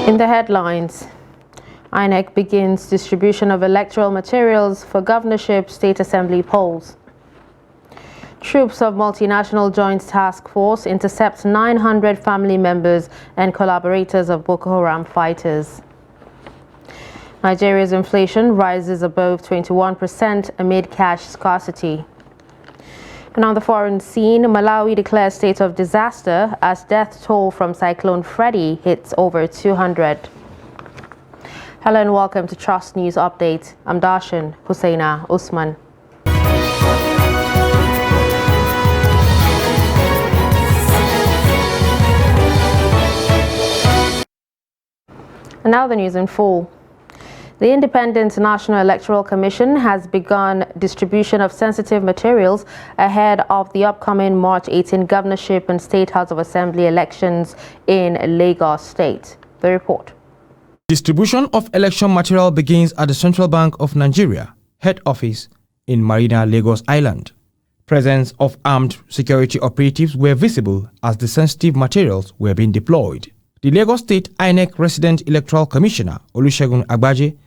In the headlines, INEC begins distribution of electoral materials for governorship state assembly polls. Troops of multinational joint task force intercept 900 family members and collaborators of Boko Haram fighters. Nigeria's inflation rises above 21% amid cash scarcity. And on the foreign scene, Malawi declares state of disaster as death toll from Cyclone Freddy hits over 200. Hello and welcome to Trust News Update. I'm Darshan Hussaina Usman. And now the news in full. The Independent National Electoral Commission has begun distribution of sensitive materials ahead of the upcoming March 18 governorship and State House of Assembly elections in Lagos State. The report. Distribution of election material begins at the Central Bank of Nigeria head office in Marina, Lagos Island. Presence of armed security operatives were visible as the sensitive materials were being deployed. The Lagos State INEC Resident Electoral Commissioner Olusegun Agbaje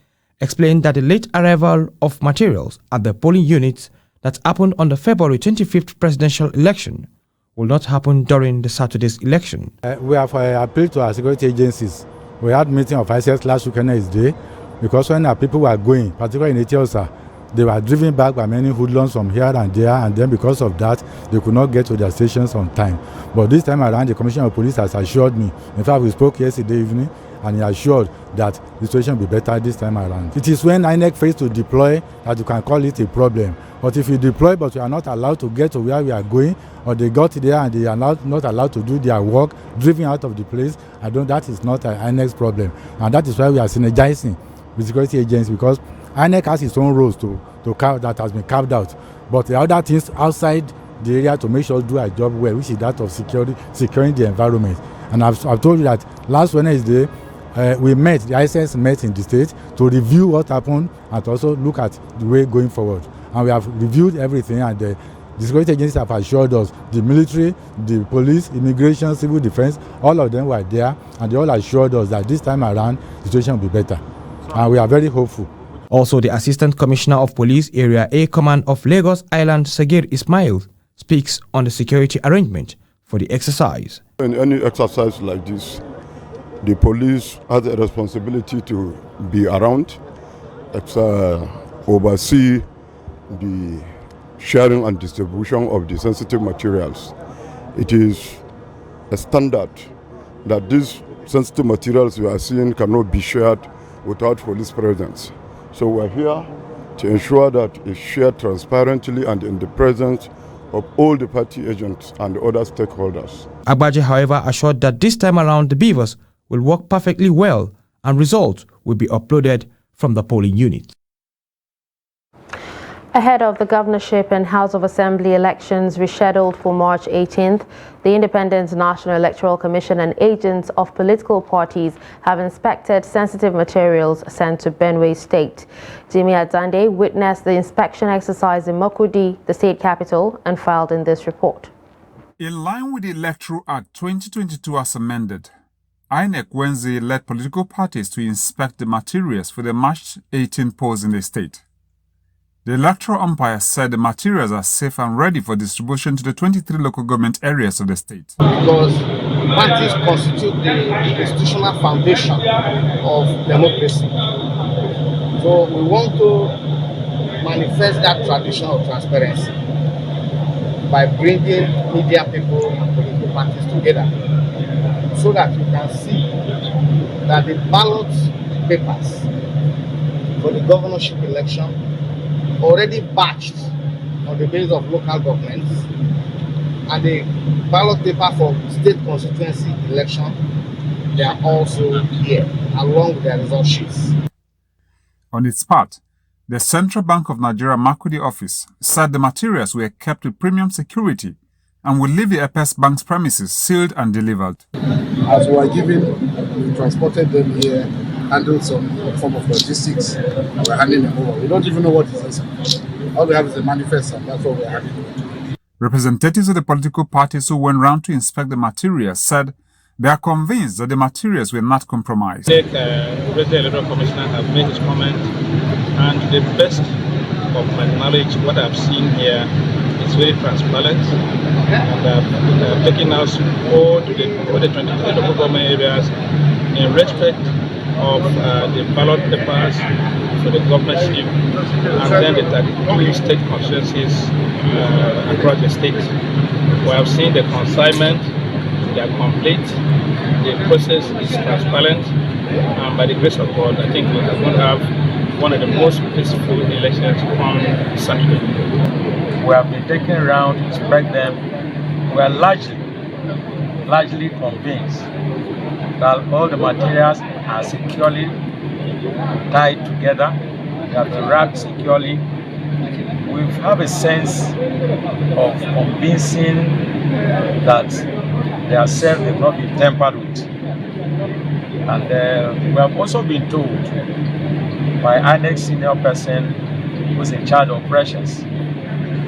explained that the late arrival of materials at the polling units that happened on the February 25th presidential election will not happen during the Saturday's election. We have appealed to our security agencies. We had meeting of ICS last weekend day because when our people were going, particularly in Etiosa, they were driven back by many hoodlums from here and there, and then because of that, they could not get to their stations on time. But this time around, the Commissioner of Police has assured me, in fact, we spoke yesterday evening, and he assured that the situation will be better this time around. It is when INEC fails to deploy that you can call it a problem. But if you deploy but you are not allowed to get to where we are going, or they got there and they are not allowed to do their work, driven out of the place, that is not an INEC's problem. And that is why we are synergizing with security agents, because INEC has its own roles that has been carved out. But the other things outside the area to make sure do a job well, which is that of securing the environment. And I've told you that last Wednesday, the ICS met in the state to review what happened and to also look at the way going forward. And we have reviewed everything, and the security agencies have assured us, the military, the police, immigration, civil defense, all of them were there, and they all assured us that this time around, the situation will be better. And we are very hopeful. Also, the Assistant Commissioner of Police Area A Command of Lagos Island, Sagir Ismail, speaks on the security arrangement for the exercise. In any exercise like this, the police has a responsibility to be around, oversee the sharing and distribution of the sensitive materials. It is a standard that these sensitive materials we are seeing cannot be shared without police presence. So we are here to ensure that it's shared transparently and in the presence of all the party agents and other stakeholders. Agbaje, however, assured that this time around the beavers will work perfectly well and results will be uploaded from the polling unit. Ahead of the governorship and House of Assembly elections rescheduled for March 18th, the Independent National Electoral Commission and agents of political parties have inspected sensitive materials sent to Benue State. Jimmy Adzande witnessed the inspection exercise in Makurdi, the state capital, and filed in this report. In line with the Electoral Act 2022 as amended, INEC Wednesday led political parties to inspect the materials for the March 18 polls in the state. The electoral umpire said the materials are safe and ready for distribution to the 23 local government areas of the state. Because parties constitute the institutional foundation of democracy. So we want to manifest that tradition of transparency by bringing media people and political parties together so that you can see that the ballot papers for the governorship election already batched on the basis of local governments, and the ballot paper for state constituency election, they are also here along with their result sheets. On its part, the Central Bank of Nigeria Makurdi office said the materials were kept with premium security and will leave the Epes Bank's premises sealed and delivered. As we are given, we transported them here, handled some form of logistics, and we're handing them over. We don't even know what is inside. All we have is a manifest, and that's what we're handing over. Representatives of the political parties who went round to inspect the materials said They are convinced that the materials were not compromised. The Electoral Commissioner have made his comment, and to the best of my knowledge, what I've seen here is very transparent, and I've taken us all to the 23 local government areas in respect of the ballot papers for the governorship, and then the 32 state constituencies across the state. We have seen the consignment, they are complete, the process is transparent, and by the grace of God, I think we are going to have one of the most peaceful elections on Saturday. We have been taken around to spread them. We are largely convinced that all the materials are securely tied together, they have been wrapped securely. We have a sense of convincing that their cells will not be tampered with. And we have also been told by INEC senior person who is in charge of operations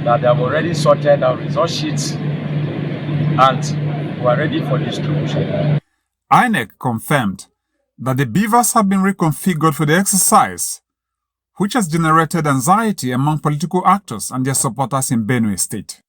that they have already sorted our result sheets and we are ready for distribution. INEC confirmed that the beavers have been reconfigured for the exercise, which has generated anxiety among political actors and their supporters in Benue State.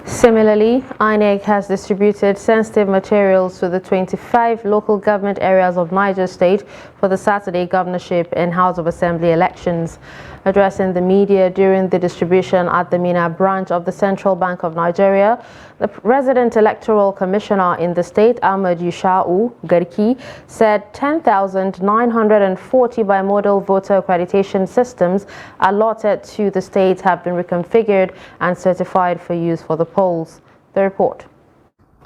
Similarly, INEC has distributed sensitive materials to the 25 local government areas of Niger State for the Saturday governorship and House of Assembly elections. Addressing the media during the distribution at the Mina branch of the Central Bank of Nigeria, the resident electoral commissioner in the state, Ahmed Yusha'u Garki, said 10,940 bimodal voter accreditation systems allotted to the state have been reconfigured and certified for use for the polls. The report.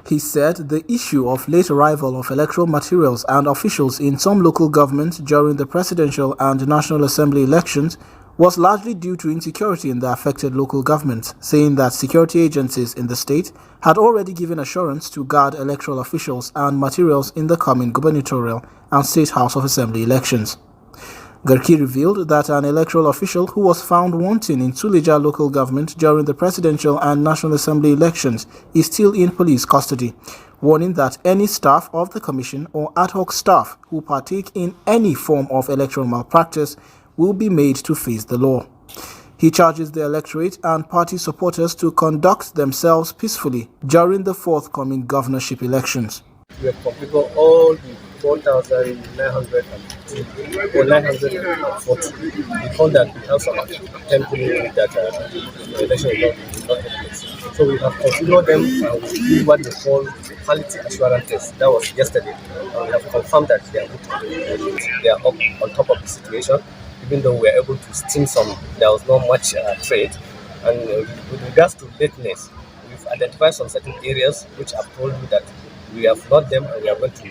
He said the issue of late arrival of electoral materials and officials in some local governments during the presidential and National Assembly elections was largely due to insecurity in the affected local governments, saying that security agencies in the state had already given assurance to guard electoral officials and materials in the coming gubernatorial and State House of Assembly elections. Garki revealed that an electoral official who was found wanting in Suleja local government during the presidential and National Assembly elections is still in police custody, warning that any staff of the commission or ad hoc staff who partake in any form of electoral malpractice will be made to face the law. He charges the electorate and party supporters to conduct themselves peacefully during the forthcoming governorship elections. We have completed all the 4,940. We found that we have some temporary that the election will not take place. So we have configured them and we do what they call quality assurance test. That was yesterday. And we have confirmed that they are up on top of the situation. Even though we were able to sting some, there was not much trade. And with regards to lateness, we've identified some certain areas which I've told you that we have not them and we are going to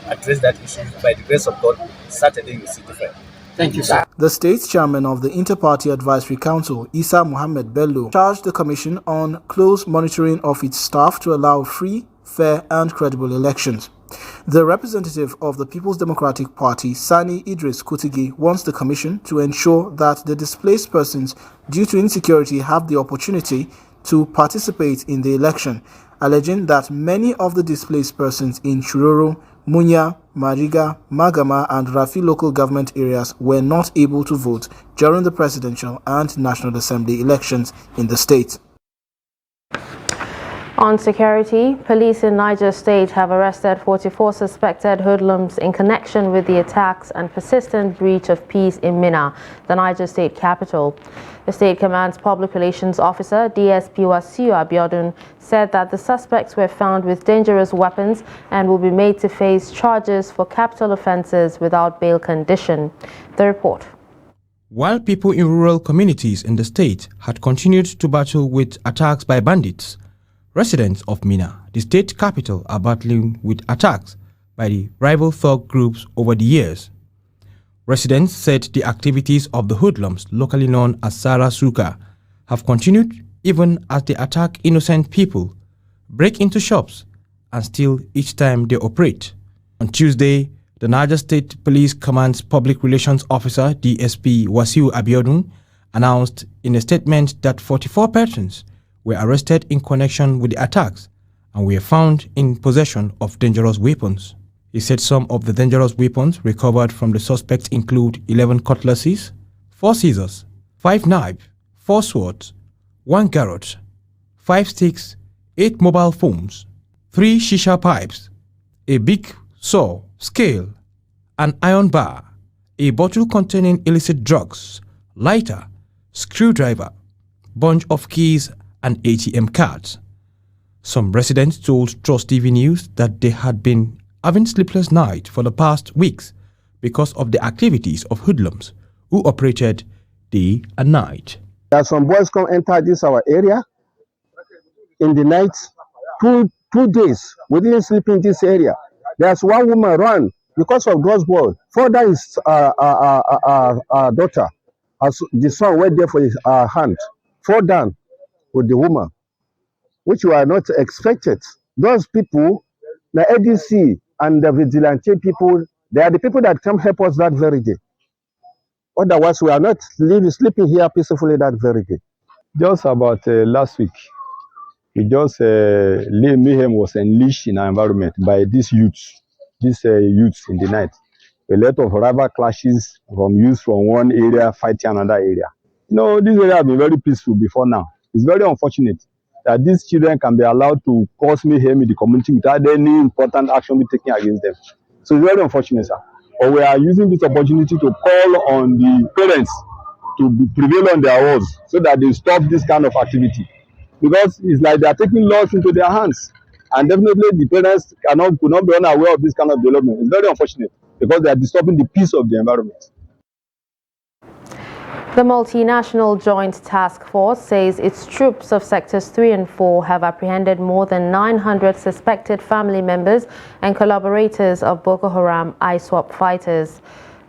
address that issue. By the grace of God, Saturday you see different. Thank you, sir. The state's chairman of the Inter-Party Advisory Council, Isa Mohammed Bello, charged the commission on close monitoring of its staff to allow free, fair and credible elections. The representative of the People's Democratic Party, Sani Idris Kutigi, wants the commission to ensure that the displaced persons due to insecurity have the opportunity to participate in the election, alleging that many of the displaced persons in Churoro, Munya, Mariga, Magama and Rafi local government areas were not able to vote during the presidential and National Assembly elections in the state. On security, police in Niger State have arrested 44 suspected hoodlums in connection with the attacks and persistent breach of peace in Minna, the Niger State capital. The State Command's Public Relations Officer, DSP Wasiu Abiodun, said that the suspects were found with dangerous weapons and will be made to face charges for capital offences without bail condition. The report. While people in rural communities in the state had continued to battle with attacks by bandits, residents of Minna, the state capital, are battling with attacks by the rival thug groups over the years. Residents said the activities of the hoodlums, locally known as Sara Suka, have continued even as they attack innocent people, break into shops, and steal each time they operate. On Tuesday, the Niger State Police Command's Public Relations Officer, DSP Wasiu Abiodun, announced in a statement that 44 persons were arrested in connection with the attacks and were found in possession of dangerous weapons. He said some of the dangerous weapons recovered from the suspects include 11 cutlasses, 4 scissors, 5 knives, 4 swords, 1 garrote, 5 sticks, 8 mobile phones, 3 shisha pipes, a big saw, scale, an iron bar, a bottle containing illicit drugs, lighter, screwdriver, bunch of keys, and ATM cards. Some residents told Trust TV News that they had been having sleepless nights for the past weeks because of the activities of hoodlums who operated day and night. There are some boys come enter this our area in the night, two days. We didn't sleep in this area. There's one woman run because of those boys. Further is daughter. As the son went there for his hand. Fall down with the woman, which were not expected. Those people, the ADC and the vigilante people, they are the people that come help us that very day. Otherwise, we are not sleeping here peacefully that very day. Just about last week, mayhem was unleashed in our environment by these youths in the night. A lot of rival clashes from youths from one area fighting another area. You know, this area has been very peaceful before now. It's very unfortunate that these children can be allowed to cause mayhem in the community without any important action being taken against them. So it's very unfortunate, sir. But we are using this opportunity to call on the parents to prevail on their words so that they stop this kind of activity. Because it's like they are taking laws into their hands. And definitely the parents could not be unaware of this kind of development. It's very unfortunate because they are disturbing the peace of the environment. The Multinational Joint Task Force says its troops of Sectors 3 and 4 have apprehended more than 900 suspected family members and collaborators of Boko Haram ISWAP fighters.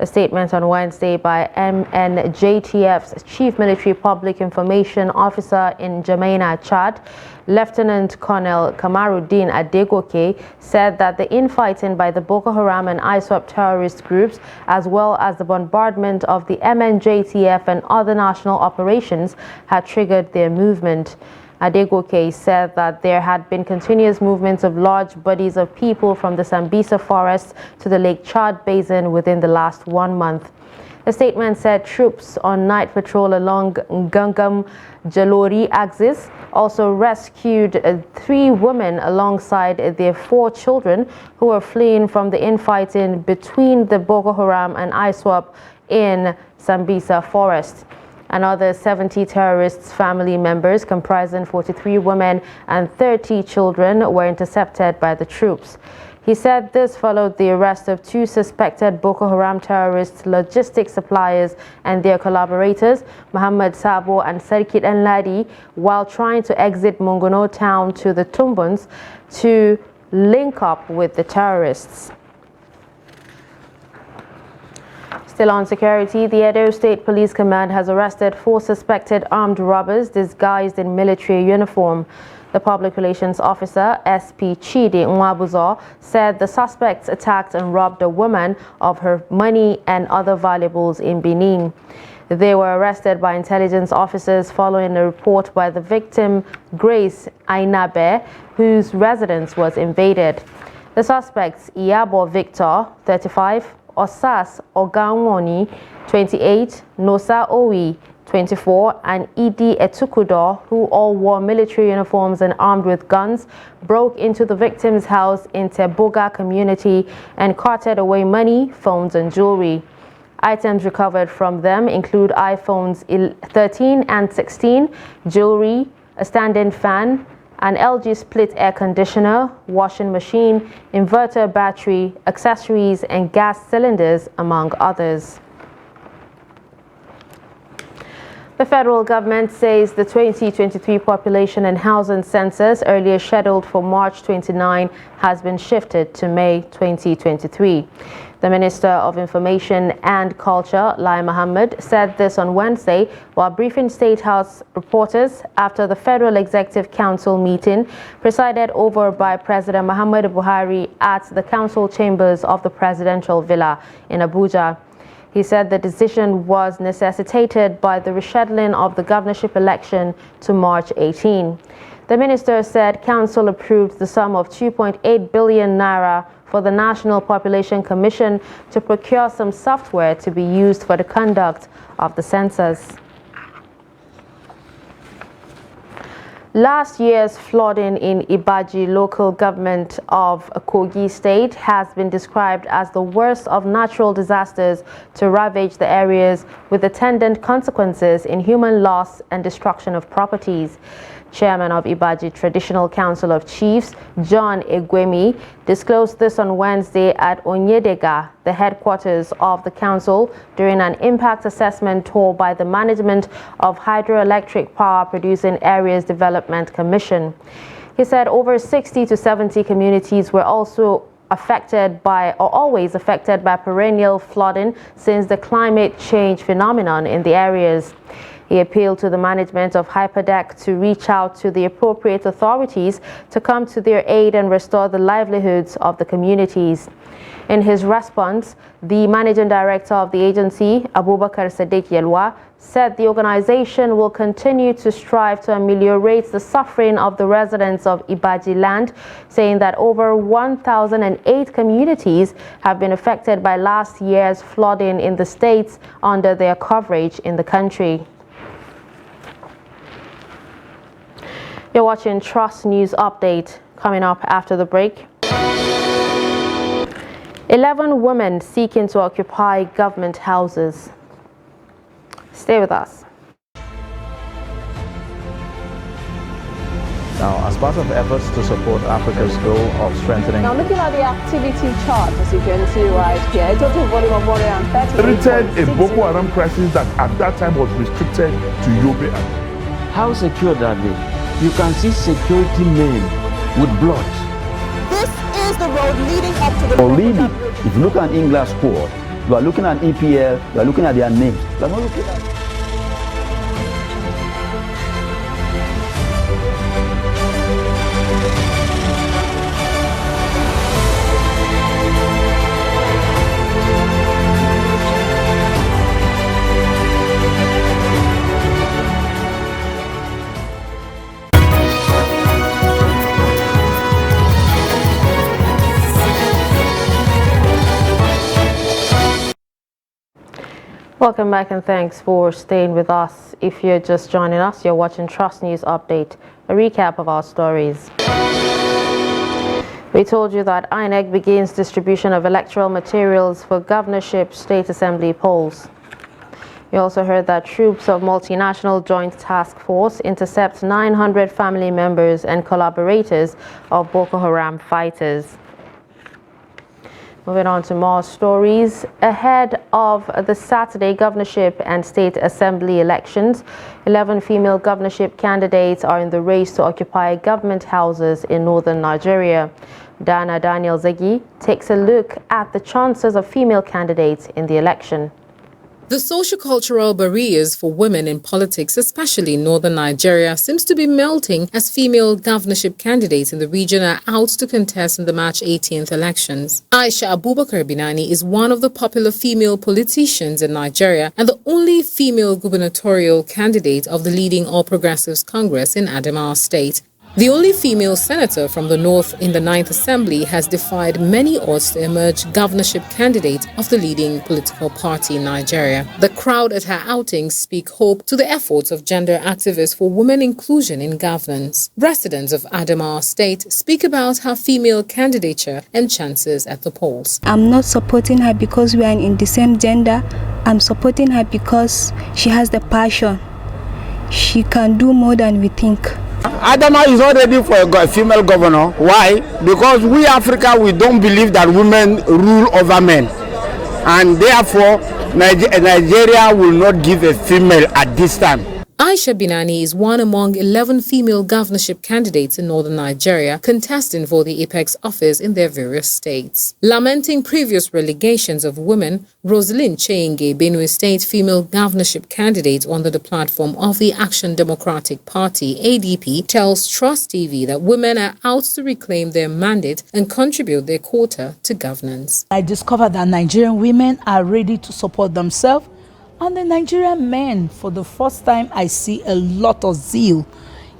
A statement on Wednesday by MNJTF's Chief Military Public Information Officer in Jamena, Chad, Lieutenant Colonel Kamaruddin Adegoke, said that the infighting by the Boko Haram and ISWAP terrorist groups, as well as the bombardment of the MNJTF and other national operations, had triggered their movement. Adegoke said that there had been continuous movements of large bodies of people from the Sambisa forest to the Lake Chad basin within the last 1 month. The statement said troops on night patrol along Gangam-Jalori axis also rescued 3 women alongside their 4 children who were fleeing from the infighting between the Boko Haram and ISWAP in Sambisa forest. Another 70 terrorists' family members, comprising 43 women and 30 children, were intercepted by the troops. He said this followed the arrest of 2 suspected Boko Haram terrorist logistics suppliers and their collaborators, Muhammad Sabo and Serkit Enladi, while trying to exit Mongono town to the Tumbuns to link up with the terrorists. Still on security, the Edo State Police Command has arrested 4 suspected armed robbers disguised in military uniform. The Public Relations Officer, SP Chidi Nwabuzo, said the suspects attacked and robbed a woman of her money and other valuables in Benin. They were arrested by intelligence officers following a report by the victim, Grace Ainabe, whose residence was invaded. The suspects, Iyabo Victor, 35, Osas Oganwoni, 28, Nosa Owi, 24, and Idi Etukudo, who all wore military uniforms and armed with guns, broke into the victim's house in Teboga community and carted away money, phones, and jewelry. Items recovered from them include iPhones 13 and 16, jewelry, a stand-in fan, an LG split air conditioner, washing machine, inverter battery, accessories, and gas cylinders, among others. The federal government says the 2023 population and housing census, earlier scheduled for March 29, has been shifted to May 2023. The Minister of Information and Culture, Lai Mohammed, said this on Wednesday while briefing State House reporters after the Federal Executive Council meeting presided over by President Muhammadu Buhari at the council chambers of the Presidential Villa in Abuja. He said the decision was necessitated by the rescheduling of the governorship election to March 18. The minister said council approved the sum of 2.8 billion naira for the National Population Commission to procure some software to be used for the conduct of the census. Last year's flooding in Ibaji local government of Kogi State has been described as the worst of natural disasters to ravage the areas, with attendant consequences in human loss and destruction of properties. Chairman of Ibaji Traditional Council of Chiefs, John Egwemi, disclosed this on Wednesday at Onyedega, the headquarters of the council, during an impact assessment tour by the Management of Hydroelectric Power Producing Areas Development Commission. He said over 60 to 70 communities were also affected by or always affected by perennial flooding since the climate change phenomenon in the areas. He appealed to the management of Hyperdeck to reach out to the appropriate authorities to come to their aid and restore the livelihoods of the communities. In his response, the managing director of the agency, Abubakar Sadiq Yelwa, said the organization will continue to strive to ameliorate the suffering of the residents of Ibaji land, saying that over 1,008 communities have been affected by last year's flooding in the states under their coverage in the country. You're watching Trust News Update. Coming up after the break. 11 women seeking to occupy government houses. Stay with us. Now, as part of efforts to support Africa's goal of strengthening... Now, looking at the activity chart, as you can see right here, a total volume of 130... Created a Boko Haram crisis that at that time was restricted to Yobe. How secure are they? You can see security men with blood. This is the road leading up to the... Already, if you look at English squad, you are looking at EPL, you are looking at their names. You are not looking at... Welcome back and thanks for staying with us. If you're just joining us, you're watching Trust News Update, a recap of our stories. We told you that INEC begins distribution of electoral materials for governorship state assembly polls. You also heard that troops of Multinational Joint Task Force intercept 900 family members and collaborators of Boko Haram fighters. Moving on to more stories. Ahead of the Saturday governorship and state assembly elections, 11 female governorship candidates are in the race to occupy government houses in northern Nigeria. Dana Daniel Zegi takes a look at the chances of female candidates in the election. The sociocultural barriers for women in politics, especially in northern Nigeria, seems to be melting as female governorship candidates in the region are out to contest in the March 18th elections. Aisha Abubakar Binani is one of the popular female politicians in Nigeria and the only female gubernatorial candidate of the leading All Progressives Congress in Adamawa State. The only female senator from the north in the 9th Assembly has defied many odds to emerge governorship candidate of the leading political party in Nigeria. The crowd at her outings speak hope to the efforts of gender activists for women inclusion in governance. Residents of Adamawa State speak about her female candidature and chances at the polls. I'm not supporting her because we are in the same gender. I'm supporting her because she has the passion. She can do more than we think. Adama is not ready for a female governor. Why? Because we Africa, we don't believe that women rule over men. And therefore, Nigeria will not give a female at this time. Aisha Binani is one among 11 female governorship candidates in northern Nigeria contesting for the apex office in their various states. Lamenting previous relegations of women, Rosalind Cheyenge, Benue State female governorship candidate under the platform of the Action Democratic Party, ADP, tells Trust TV that women are out to reclaim their mandate and contribute their quota to governance. I discovered that Nigerian women are ready to support themselves. And the Nigerian men, for the first time, I see a lot of zeal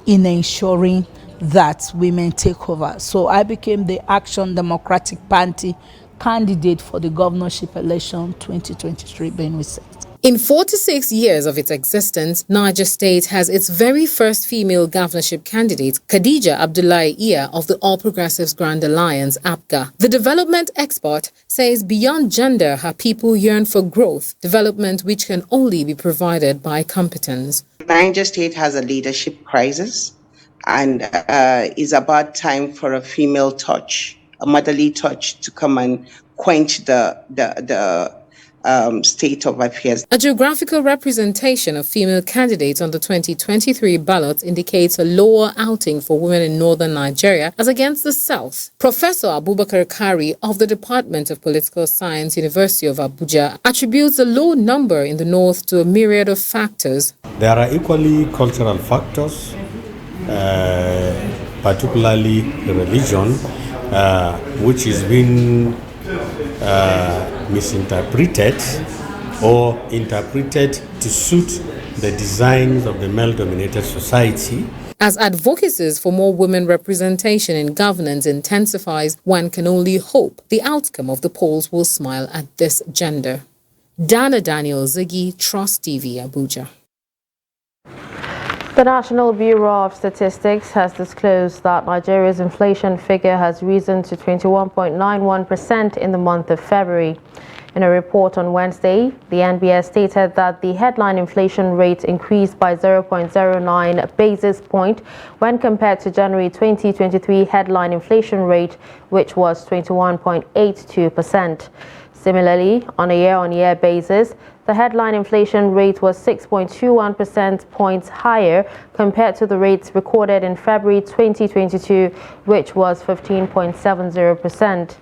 in ensuring that women take over. So I became the Action Democratic Party candidate for the governorship election 2023 Benue State. In 46 years of its existence, Niger State has its very first female governorship candidate, Khadija Abdullahi Iya of the All Progressives Grand Alliance, APGA. The development expert says beyond gender, her people yearn for growth, development which can only be provided by competence. Niger State has a leadership crisis, and it's about time for a female touch, a motherly touch, to come and quench the state of affairs. A geographical representation of female candidates on the 2023 ballot indicates a lower outing for women in northern Nigeria as against the south. Professor Abubakar Kari of the Department of Political Science, University of Abuja, attributes the low number in the north to a myriad of factors. There are equally cultural factors, particularly religion, which is being misinterpreted or interpreted to suit the designs of the male-dominated society. As advocacies for more women representation in governance intensifies, one can only hope the outcome of the polls will smile at this gender. Dana Daniel Ziggy, Trust TV, Abuja. The National Bureau of Statistics has disclosed that Nigeria's inflation figure has risen to 21.91% in the month of February. In a report on Wednesday, the NBS stated that the headline inflation rate increased by 0.09 basis point when compared to January 2023 headline inflation rate, which was 21.82%. Similarly, on a year-on-year basis, the headline inflation rate was 6.21% points higher compared to the rates recorded in February 2022, which was 15.70%.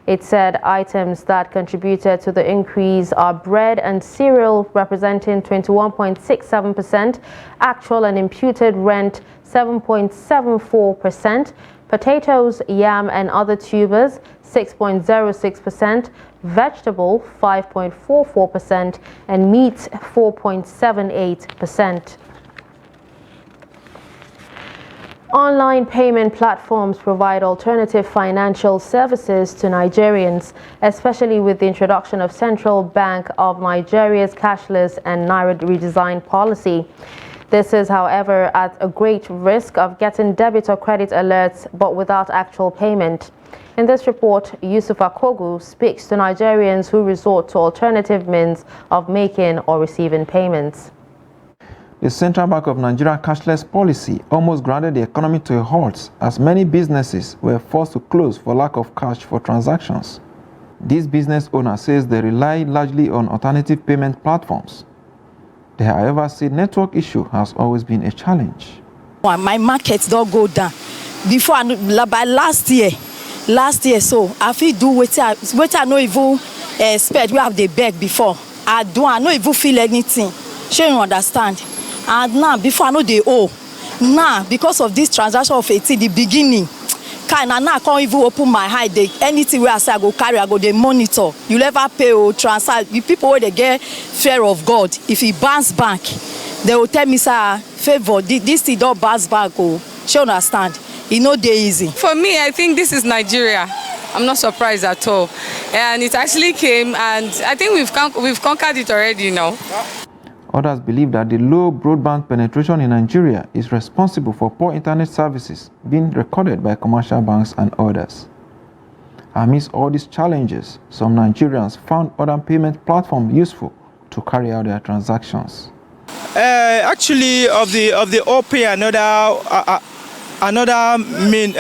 It said items that contributed to the increase are bread and cereal, representing 21.67%, actual and imputed rent 7.74%, potatoes, yam and other tubers 6.06%, vegetable 5.44%, and meat 4.78%. Online payment platforms provide alternative financial services to Nigerians, especially with the introduction of Central Bank of Nigeria's cashless and Naira redesign policy. This is, however, at a great risk of getting debit or credit alerts, but without actual payment. In this report, Yusuf Akogu speaks to Nigerians who resort to alternative means of making or receiving payments. The Central Bank of Nigeria cashless policy almost grounded the economy to a halt as many businesses were forced to close for lack of cash for transactions. This business owner says they rely largely on alternative payment platforms. They, however, say network issue has always been a challenge. My market don't go down. Before, by last year, so I feel do what I no even expect. We have the beg before. I no even feel anything. Sure, you understand? And now, before I know they owe. Now, because of this transaction of 18, the beginning, now I can't even open my eye. Anything where I say I go carry, I go they monitor. You never pay or transfer. The people where they get fear of God, if he bounce back, they will tell me, sir, favor, this thing don't bounce back. Oh, you understand? It's not that easy. For me, I think this is Nigeria. I'm not surprised at all. And it actually came, and I think we've conquered it already now. Others believe that the low broadband penetration in Nigeria is responsible for poor internet services being recorded by commercial banks and others. Amidst all these challenges, some Nigerians found other payment platforms useful to carry out their transactions. Actually, of the OPay, another mean,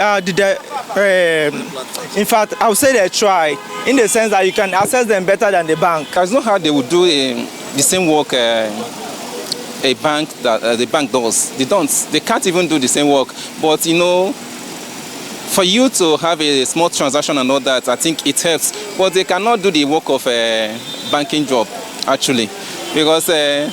in fact, I would say they try, in the sense that you can access them better than the bank. There's no how they would do the same work a bank that the bank does. They don't. They can't even do the same work. But you know, for you to have a small transaction and all that, I think it helps. But they cannot do the work of a banking job, actually, because I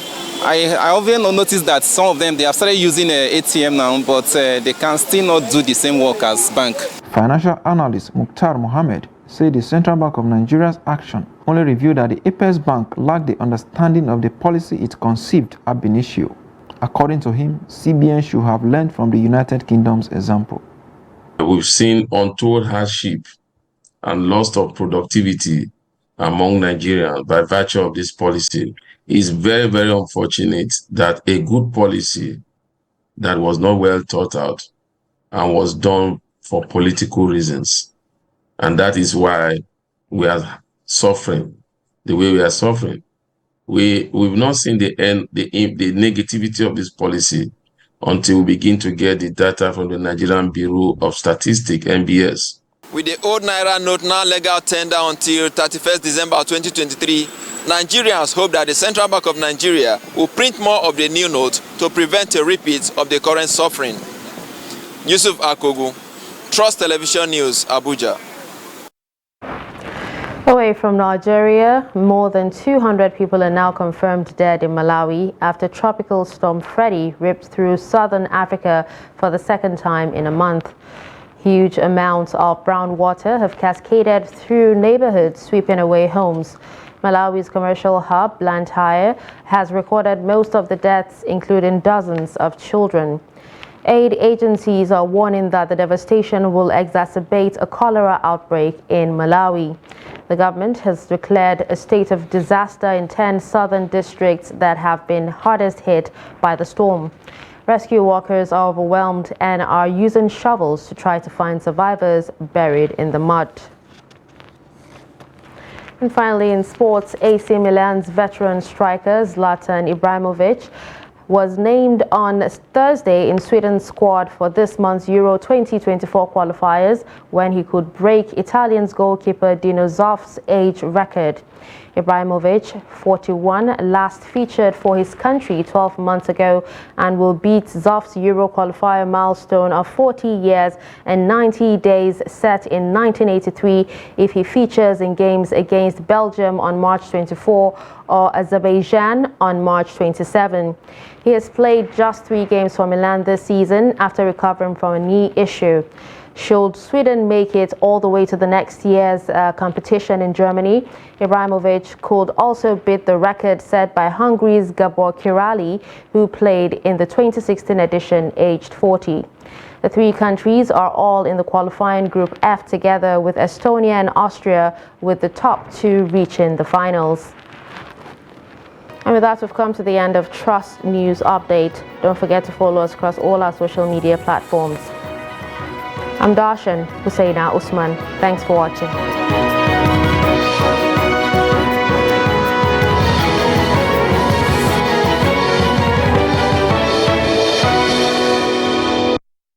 often noticed that some of them, they have started using ATM now, but they can still not do the same work as bank. Financial analyst Mukhtar Mohammed said the Central Bank of Nigeria's action only revealed that the Apex Bank lacked the understanding of the policy it conceived ab initio. According to him, CBN should have learned from the United Kingdom's example. We've seen untold hardship and loss of productivity among Nigerians by virtue of this policy. It's very, very unfortunate that a good policy that was not well thought out and was done for political reasons. And that is why we are suffering the way we are suffering. We've not seen the end, the negativity of this policy until we begin to get the data from the Nigerian Bureau of Statistics, NBS. With the old Naira note now legal tender until 31st December 2023, Nigerians hope that the Central Bank of Nigeria will print more of the new note to prevent a repeat of the current suffering. Yusuf Akogu, Trust Television News, Abuja. Away from Nigeria, more than 200 people are now confirmed dead in Malawi after Tropical Storm Freddy ripped through southern Africa for the second time in a month. Huge amounts of brown water have cascaded through neighborhoods, sweeping away homes. Malawi's commercial hub, Blantyre, has recorded most of the deaths, including dozens of children. Aid agencies are warning that the devastation will exacerbate a cholera outbreak in Malawi. The government has declared a state of disaster in 10 southern districts that have been hardest hit by the storm. Rescue workers are overwhelmed and are using shovels to try to find survivors buried in the mud. And finally, in sports, AC Milan's veteran striker Zlatan Ibrahimovic was named on Thursday in Sweden's squad for this month's Euro 2024 qualifiers when he could break Italian's goalkeeper Dino Zoff's age record. Ibrahimovic, 41, last featured for his country 12 months ago and will beat Zoff's Euro qualifier milestone of 40 years and 90 days set in 1983 if he features in games against Belgium on March 24 or Azerbaijan on March 27. He has played just 3 games for Milan this season after recovering from a knee issue. Should Sweden make it all the way to the next year's competition in Germany, Ibrahimovic could also beat the record set by Hungary's Gabor Kirali, who played in the 2016 edition aged 40. The 3 countries are all in the qualifying Group F together with Estonia and Austria, with the top 2 reaching the finals. And with that, we've come to the end of Trust News Update. Don't forget to follow us across all our social media platforms. I'm Darshan Hussaina Usman. Thanks for watching.